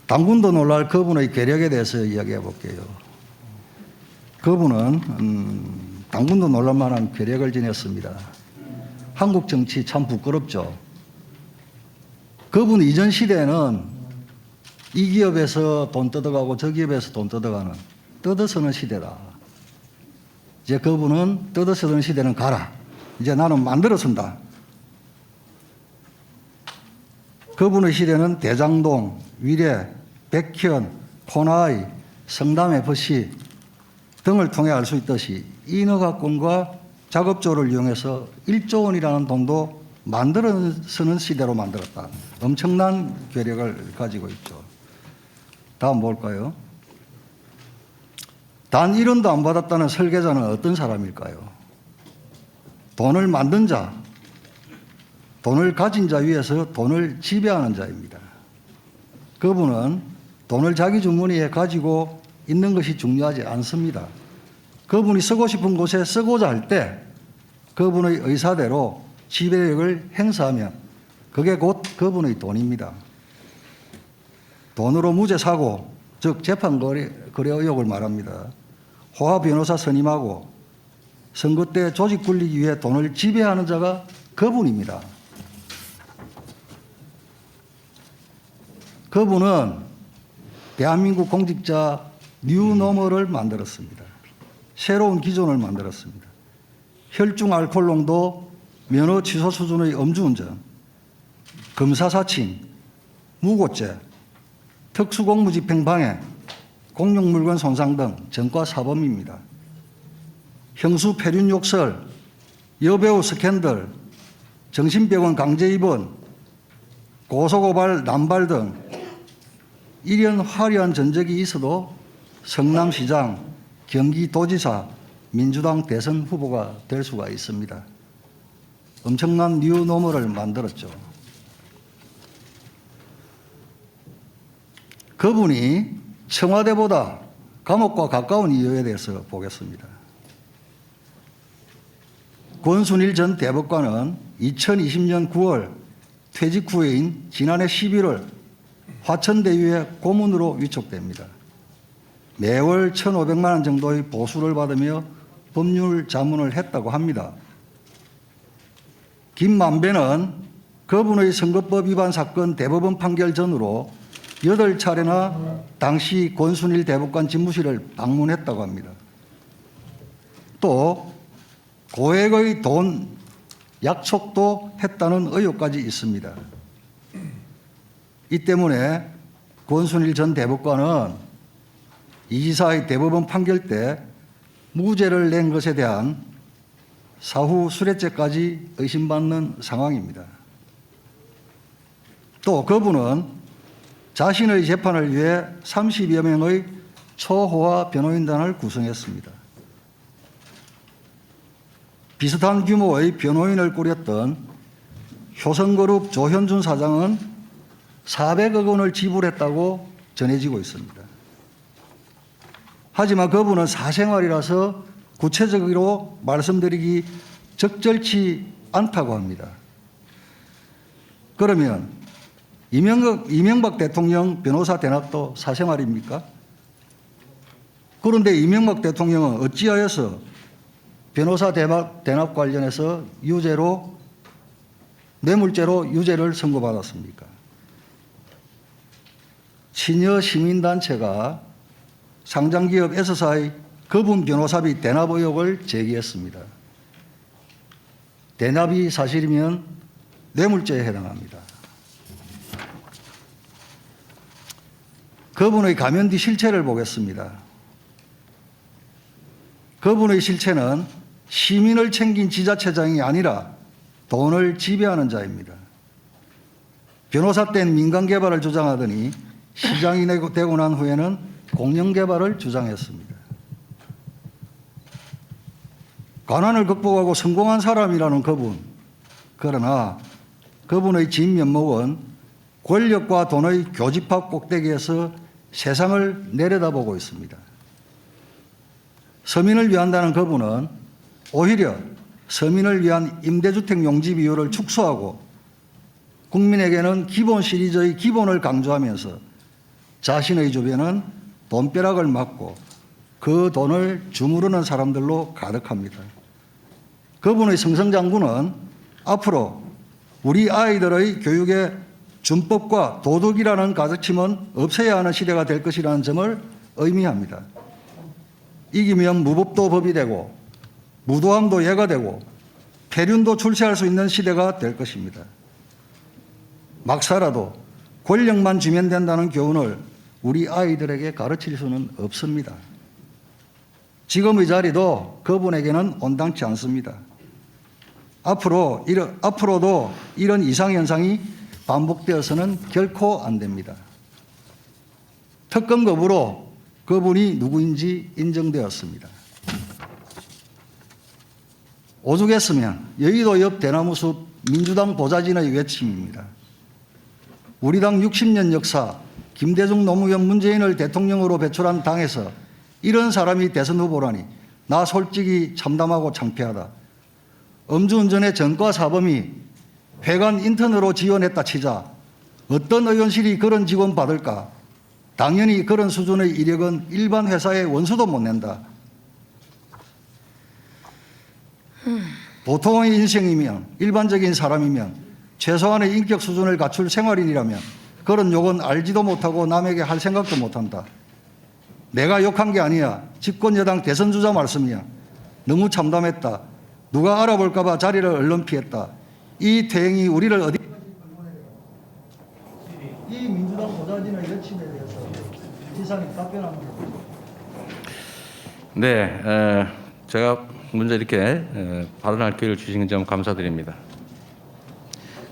당군도 놀랄 그분의 괴력에 대해서 이야기해 볼게요. 그분은 당군도 놀랄 만한 괴력을 지녔습니다. 한국 정치 참 부끄럽죠. 그분 이전 시대에는 이 기업에서 돈 뜯어가고 저 기업에서 돈 뜯어가는 뜯어쓰는 시대다. 이제 그분은 뜯어쓰는 시대는 가라. 이제 나는 만들어 쓴다. 그분의 시대는 대장동, 위례, 백현, 코나이, 성남FC 등을 통해 알 수 있듯이 인허가권과 작업조를 이용해서 1조 원이라는 돈도 만들어 쓰는 시대로 만들었다. 엄청난 괴력을 가지고 있죠. 다음 볼까요? 단 1원도 안 받았다는 설계자는 어떤 사람일까요? 돈을 만든 자, 돈을 가진 자 위에서 돈을 지배하는 자입니다. 그분은 돈을 자기 주머니에 가지고 있는 것이 중요하지 않습니다. 그분이 쓰고 싶은 곳에 쓰고자 할 때 그분의 의사대로 지배력을 행사하면 그게 곧 그분의 돈입니다. 돈으로 무죄 사고, 즉 재판 거래 의혹을 말합니다. 호화 변호사 선임하고 선거 때 조직 굴리기 위해 돈을 지배하는 자가 그분입니다. 그분은 대한민국 공직자 뉴노멀을 만들었습니다. 새로운 기존을 만들었습니다. 혈중 알코올 농도, 면허 취소 수준의 음주운전, 검사 사칭, 무고죄, 특수공무집행 방해, 공용물건 손상 등 전과 사범입니다. 형수 폐륜 욕설, 여배우 스캔들, 정신병원 강제 입원, 고소고발 남발 등 이런 화려한 전적이 있어도 성남시장, 경기도지사, 민주당 대선 후보가 될 수가 있습니다. 엄청난 뉴노멀을 만들었죠. 그분이 청와대보다 감옥과 가까운 이유에 대해서 보겠습니다. 권순일 전 대법관은 2020년 9월 퇴직 후에인 지난해 11월 화천대유의 고문으로 위촉됩니다. 매월 1,500만 원 정도의 보수를 받으며 법률 자문을 했다고 합니다. 김만배는 그분의 선거법 위반 사건 대법원 판결 전후로 8차례나 당시 권순일 대법관 집무실을 방문했다고 합니다. 또 고액의 돈 약속도 했다는 의혹까지 있습니다. 이 때문에 권순일 전 대법관은 이 지사의 대법원 판결 때 무죄를 낸 것에 대한 사후 수뢰죄까지 의심받는 상황입니다. 또 그분은 자신의 재판을 위해 30여 명의 초호화 변호인단을 구성했습니다. 비슷한 규모의 변호인을 꾸렸던 효성그룹 조현준 사장은 400억 원을 지불했다고 전해지고 있습니다. 하지만 그분은 사생활이라서 구체적으로 말씀드리기 적절치 않다고 합니다. 그러면 이명박 대통령 변호사 대납도 사생활입니까? 그런데 이명박 대통령은 어찌하여서 변호사 대납 관련해서 뇌물죄로 유죄를 선고받았습니까? 친여 시민단체가 상장기업 S사의 그분 변호사비 대납 의혹을 제기했습니다. 대납이 사실이면 뇌물죄에 해당합니다. 그분의 가면 뒤 실체를 보겠습니다. 그분의 실체는 시민을 챙긴 지자체장이 아니라 돈을 지배하는 자입니다. 변호사 때는 민간개발을 주장하더니 시장이 되고 난 후에는 공영개발을 주장했습니다. 가난을 극복하고 성공한 사람이라는 그분, 그러나 그분의 진면목은 권력과 돈의 교집합 꼭대기에서 세상을 내려다보고 있습니다. 서민을 위한다는 그분은 오히려 서민을 위한 임대주택 용지 비율을 축소하고 국민에게는 기본 시리즈의 기본을 강조하면서 자신의 주변은 돈벼락을 맞고 그 돈을 주무르는 사람들로 가득합니다. 그분의 승승장구는 앞으로 우리 아이들의 교육에 준법과 도덕이라는 가르침은 없애야 하는 시대가 될 것이라는 점을 의미합니다. 이기면 무법도 법이 되고 무도함도 예가 되고 폐륜도 출세할 수 있는 시대가 될 것입니다. 막 살아도 권력만 주면 된다는 교훈을 우리 아이들에게 가르칠 수는 없습니다. 지금의 자리도 그분에게는 온당치 않습니다. 앞으로도 이런 이상현상이 반복되어서는 결코 안 됩니다. 특검 거부로 그분이 누구인지 인정되었습니다. 오죽했으면 여의도 옆 대나무숲 민주당 보좌진의 외침입니다. 우리 당 60년 역사 김대중 노무현 문재인을 대통령으로 배출한 당에서 이런 사람이 대선 후보라니 나 솔직히 참담하고 창피하다. 음주운전의 전과 사범이 회관 인턴으로 지원했다 치자 어떤 의원실이 그런 직원 받을까? 당연히 그런 수준의 이력은 일반 회사의 원수도 못 낸다. 보통의 인생이면 일반적인 사람이면 최소한의 인격 수준을 갖출 생활인이라면 그런 욕은 알지도 못하고 남에게 할 생각도 못한다. 내가 욕한 게 아니야. 집권여당 대선주자 말씀이야. 너무 참담했다. 누가 알아볼까 봐 자리를 얼른 피했다. 이 태행이 우리를 어디 이 민주당 보좌진의 여침에 대해서 이사님 답변합니다. 네, 제가 먼저 이렇게 발언할 기회를 주신 점 감사드립니다.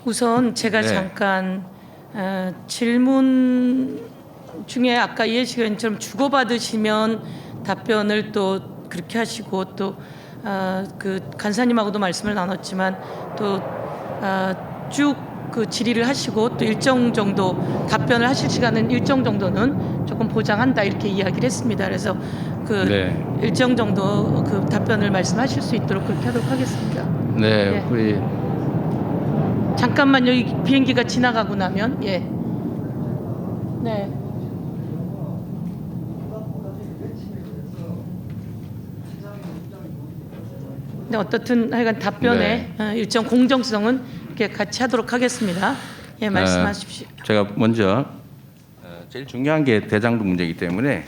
우선 제가 네. 잠깐 질문 중에 아까 이해식 의원처럼 주고받으시면 답변을 또 그렇게 하시고 또 그 간사님하고도 말씀을 나눴지만 또 쭉 그 질의를 하시고 또 일정 정도 답변을 하실 시간은 일정 정도는 조금 보장한다 이렇게 이야기를 했습니다. 그래서 그 네. 일정 정도 그 답변을 말씀하실 수 있도록 그렇게 하도록 하겠습니다. 네, 네. 우리 잠깐만 여기 비행기가 지나가고 나면 예. 네. 네, 어떻든 하여간 답변에 일정 공정성은 이렇게 같이 하도록 하겠습니다. 예, 말씀하십시오. 제가 먼저 제일 중요한 게 대장동 문제이기 때문에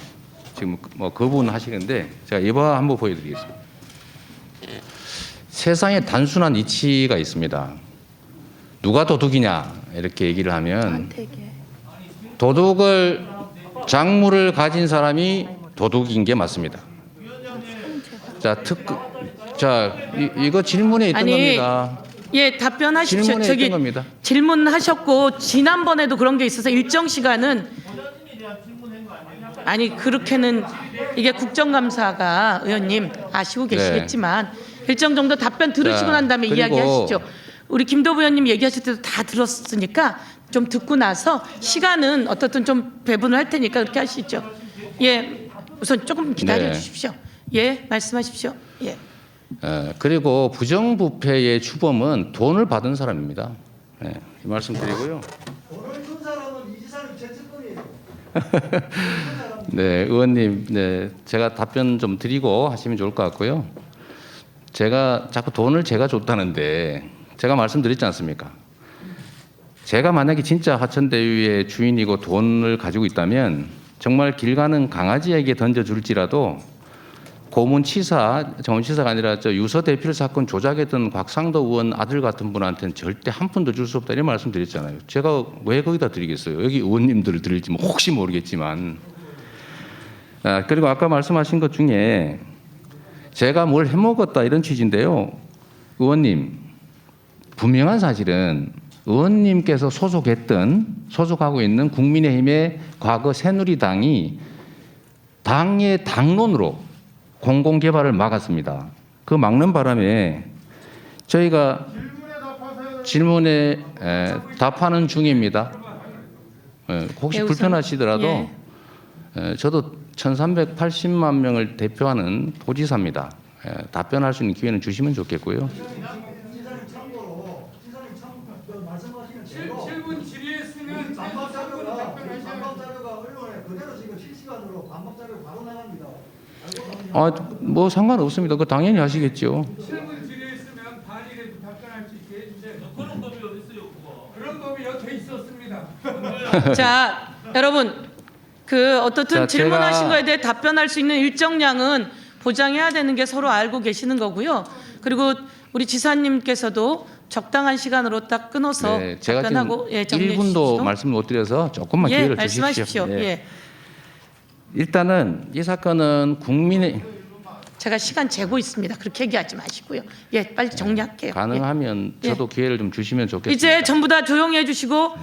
지금 뭐 그 부분 하시는데 제가 예화 한번 보여드리겠습니다. 세상에 단순한 이치가 있습니다. 누가 도둑이냐 이렇게 얘기를 하면 도둑을 작물을 가진 사람이 도둑인 게 맞습니다. 이거 질문에 있던 겁니다. 예, 답변하십시오. 질문에 저기 있던 겁니다. 질문하셨고 지난번에도 그런 게 있어서 일정 시간은 아니 그렇게는 이게 국정감사가 의원님 아시고 계시겠지만 일정 정도 답변 들으시고 난 다음에 그리고 이야기하시죠. 우리 김도부 의원님 얘기하실 때도 다 들었으니까 좀 듣고 나서 시간은 어떻든 좀 배분을 할 테니까 그렇게 하시죠. 예, 우선 조금 기다려 주십시오. 예, 말씀하십시오. 예. 그리고 부정부패의 주범은 돈을 받은 사람입니다. 이 말씀 드리고요. 돈을 준 사람은 이지사님 죄책감이에요. 네, 의원님, 네, 제가 답변 좀 드리고 하시면 좋을 것 같고요. 제가 자꾸 돈을 제가 줬다는데 제가 말씀드렸지 않습니까? 제가 만약에 진짜 화천대유의 주인이고 돈을 가지고 있다면 정말 길 가는 강아지에게 던져줄지라도 고문치사, 정치사가 아니라 유서 대필 사건 조작했던 곽상도 의원 아들 같은 분한테는 절대 한 푼도 줄 수 없다 이런 말씀 드렸잖아요. 제가 왜 거기다 드리겠어요? 여기 의원님들을 드릴지 뭐 혹시 모르겠지만. 그리고 아까 말씀하신 것 중에 제가 뭘 해먹었다 이런 취지인데요. 의원님, 분명한 사실은 의원님께서 소속하고 있는 국민의힘의 과거 새누리당이 당의 당론으로 공공개발을 막았습니다. 그 막는 바람에 저희가 질문에 답하는 중입니다. 혹시 불편하시더라도 저도 1380만 명을 대표하는 도지사입니다. 답변할 수 있는 기회는 주시면 좋겠고요. 질문 질의했으면 반박 자료가 언론에 실시간으로 반복 자료 바로 나갑니다. 뭐 상관없습니다. 그 당연히 하시겠죠. 7분 질의했으면 단일에 답변할 수 있게 해주세요. 그런 법이 어디 있어요, 그거? 그런 법이 여태 있었습니다. 자, 여러분, 그 어떻든 자, 질문하신 제가- 거에 대해 답변할 수 있는 일정량은 보장해야 되는 게 서로 알고 계시는 거고요. 그리고 우리 지사님께서도 적당한 시간으로 딱 끊어서 네, 제가 답변하고 지금 정리해 1분도 주십시오. 말씀 못 드려서 조금만 기회를 주십시오. 말씀하십시오. 예. 예. 일단은 이 사건은 국민의 제가 시간 재고 있습니다. 그렇게 얘기하지 마시고요. 예, 빨리 정리할게요. 가능하면 예. 저도 기회를 좀 주시면 예. 좋겠습니다. 이제 전부 다 조용히 해주시고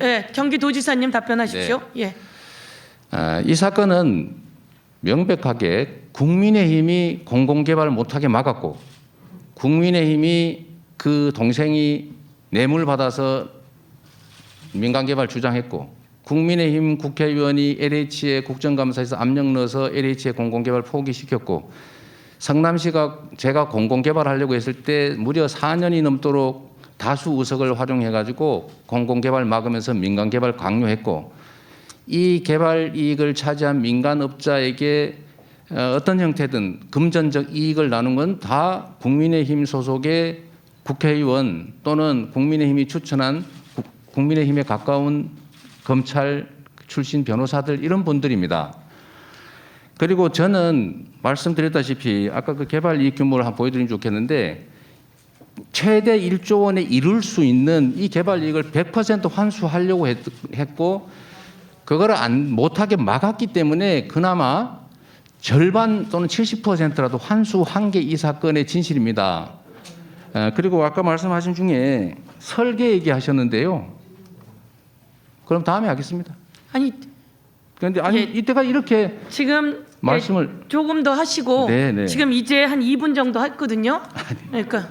예, 경기도지사님 답변하십시오. 네. 예. 이 사건은 명백하게 국민의힘이 공공개발을 못하게 막았고 국민의힘이 그 동생이 뇌물 받아서 민간개발 주장했고 국민의힘 국회의원이 LH에 국정감사에서 압력 넣어서 LH의 공공개발 포기시켰고 성남시가 제가 공공개발하려고 했을 때 무려 4년이 넘도록 다수 의석을 활용해가지고 공공개발 막으면서 민간개발 강요했고 이 개발 이익을 차지한 민간업자에게 어떤 형태든 금전적 이익을 나눈 건 다 국민의힘 소속의 국회의원 또는 국민의힘이 추천한 국민의힘에 가까운 검찰 출신 변호사들 이런 분들입니다. 그리고 저는 말씀드렸다시피 아까 그 개발 이익 규모를 한번 보여드리면 좋겠는데 최대 1조 원에 이룰 수 있는 이 개발 이익을 100% 환수하려고 했고 그거를 못하게 막았기 때문에 그나마 절반 또는 70%라도 환수한 게 이 사건의 진실입니다. 그리고 아까 말씀하신 중에 설계 얘기하셨는데요. 그럼 다음에 하겠습니다. 아니 그런데 아니 예. 이때가 이렇게 지금 말씀을 예, 조금 더 하시고 네, 네. 지금 이제 한 2분 정도 했거든요. 그러니까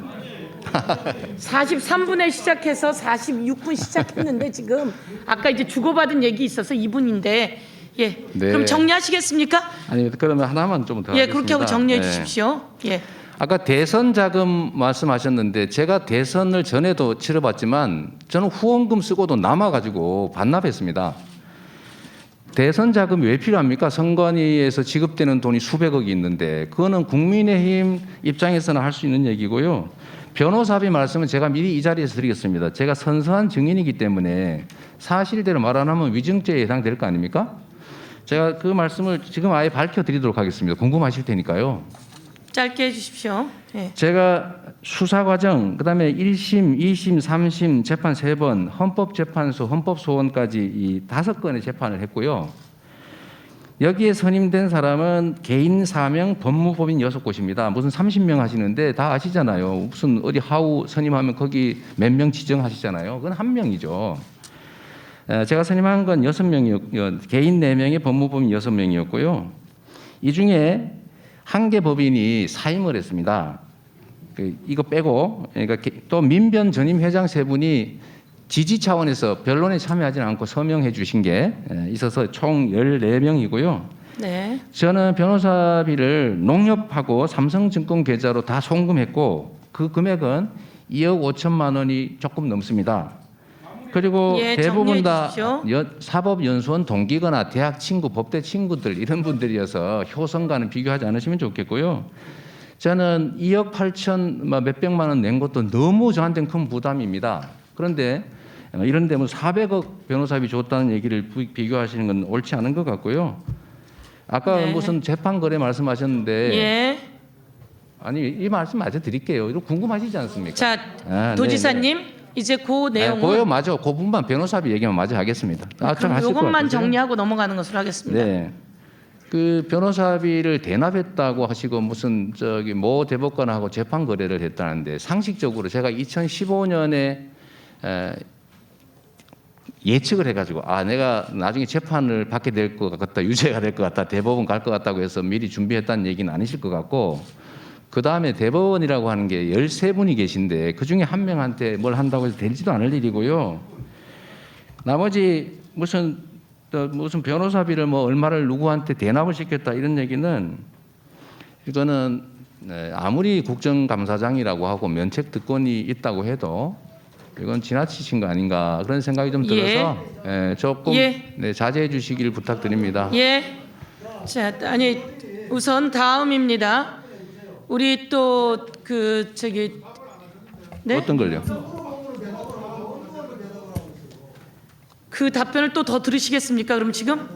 43분에 시작해서 46분 시작했는데 지금 아까 이제 주고받은 얘기 있어서 2분인데 예. 네. 그럼 정리하시겠습니까? 아니 그러면 하나만 좀 더 예, 하겠습니다. 그렇게 하고 정리해 네. 주십시오. 예. 아까 대선 자금 말씀하셨는데 제가 대선을 전에도 치러봤지만 저는 후원금 쓰고도 남아가지고 반납했습니다. 대선 자금이 왜 필요합니까? 선관위에서 지급되는 돈이 수백억이 있는데 그거는 국민의힘 입장에서는 할 수 있는 얘기고요. 변호사비 말씀은 제가 미리 이 자리에서 드리겠습니다. 제가 선서한 증인이기 때문에 사실대로 말 안 하면 위증죄에 해당될 거 아닙니까? 제가 그 말씀을 지금 아예 밝혀드리도록 하겠습니다. 궁금하실 테니까요. 짧게 해 주십시오. 예. 제가 수사 과정, 그다음에 1심, 2심, 3심 재판 3번, 헌법재판소, 헌법소원까지 이 5건의 재판을 했고요. 여기에 선임된 사람은 개인 사명 법무법인 6곳입니다. 무슨 30명 하시는데 다 아시잖아요. 무슨 어디 하우 선임하면 거기 몇 명 지정하시잖아요. 그건 한 명이죠. 제가 선임한 건 6명이었고요. 개인 4명의 법무법인 6명이었고요. 이 중에 한 개 법인이 사임을 했습니다. 이거 빼고 그러니까 또 민변 전임 회장 3분이 지지 차원에서 변론에 참여하지 않고 서명해 주신 게 있어서 총 14명이고요. 네. 저는 변호사비를 농협하고 삼성증권 계좌로 다 송금했고 그 금액은 2억 5천만 원이 조금 넘습니다. 그리고 예, 대부분 다 정리해 사법연수원 동기거나 대학 친구, 법대 친구들 이런 분들이어서 효성과는 비교하지 않으시면 좋겠고요. 저는 2억 8천 몇백만 원 낸 것도 너무 저한테는 큰 부담입니다. 그런데 이런 데면 400억 변호사비 줬다는 얘기를 비교하시는 건 옳지 않은 것 같고요. 아까 네. 무슨 재판 거래 말씀하셨는데 예. 아니 이 말씀 마저 드릴게요. 이거 궁금하시지 않습니까? 자, 아, 도지사님 이제 그 내용은 고요 맞아. 그 부분만 변호사비 얘기만 마저 하겠습니다. 좀 그럼 하실 것 이것만 같으세요? 정리하고 넘어가는 것으로 하겠습니다. 네. 그 변호사비를 대납했다고 하시고 무슨 저기 모 대법관하고 재판 거래를 했다는데 상식적으로 제가 2015년에 예측을 해가지고 내가 나중에 재판을 받게 될 것 같다, 유죄가 될 것 같다, 대법원 갈 것 같다고 해서 미리 준비했다는 얘기는 아니실 것 같고 그 다음에 대법원이라고 하는 게 13분이 계신데 그 중에 한 명한테 뭘 한다고 해서 되지도 않을 일이고요. 나머지 무슨 변호사비를 뭐 얼마를 누구한테 대납을 시켰다 이런 얘기는 이거는 아무리 국정감사장이라고 하고 면책 특권이 있다고 해도 이건 지나치신 거 아닌가 그런 생각이 좀 들어서 조금 예. 자제해 주시길 부탁드립니다. 예. 자, 아니 우선 다음입니다. 우리 또 그 저기 네? 어떤 걸요? 그 답변을 또 더 들으시겠습니까? 그럼 지금?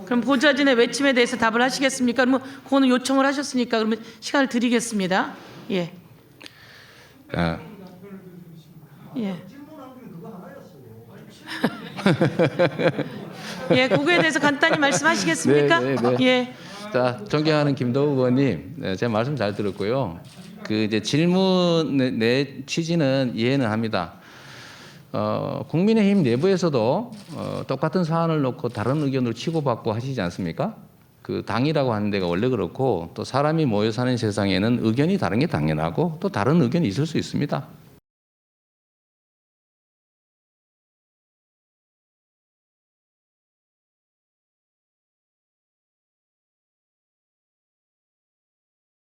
그럼 보좌진의 외침에 대해서 답을 하시겠습니까? 그러면 그거는 요청을 하셨으니까 그러면 시간을 드리겠습니다. 예. 아, 예. 예, 그거에 대해서 간단히 말씀하시겠습니까? 네, 네, 네. 예. 자, 존경하는 김도우 의원님, 네, 제 말씀 잘 들었고요. 그 이제 질문의 내 취지는 이해는 합니다. 국민의힘 내부에서도 똑같은 사안을 놓고 다른 의견을 치고받고 하시지 않습니까? 그 당이라고 하는 데가 원래 그렇고 또 사람이 모여 사는 세상에는 의견이 다른 게 당연하고 또 다른 의견이 있을 수 있습니다.